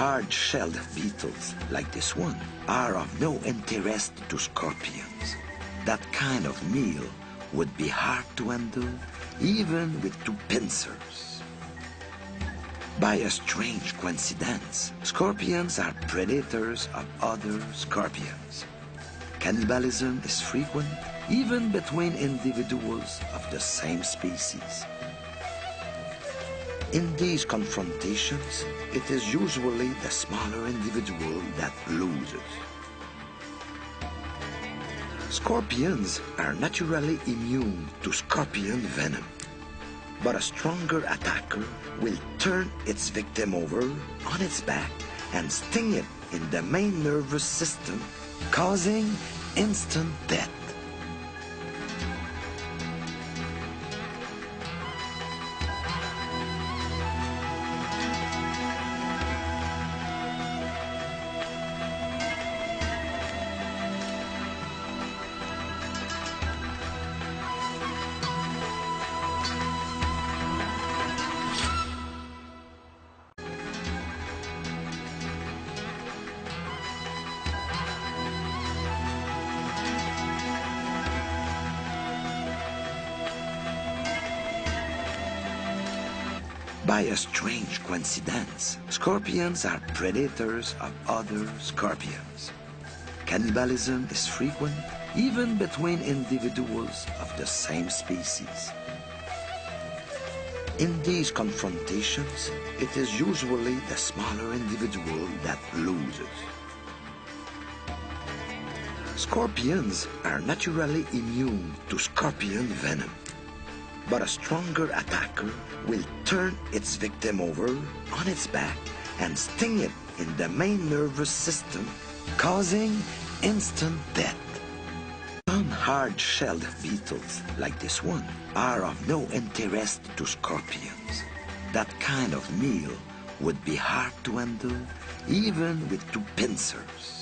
hard-shelled beetles, like this one, are of no interest to scorpions. That kind of meal would be hard to handle, even with two pincers. By a strange coincidence, scorpions are predators of other scorpions. Cannibalism is frequent, even between individuals of the same species. In these confrontations, it is usually the smaller individual that loses. Scorpions are naturally immune to scorpion venom, but a stronger attacker will turn its victim over on its back and sting it in the main nervous system, causing instant death. By a strange coincidence, scorpions are predators of other scorpions. Cannibalism is frequent, even between individuals of the same species. In these confrontations, it is usually the smaller individual that loses. Scorpions are naturally immune to scorpion venom, but a stronger attacker will turn its victim over on its back and sting it in the main nervous system, causing instant death. Some hard-shelled beetles, like this one, are of no interest to scorpions. That kind of meal would be hard to handle, even with two pincers.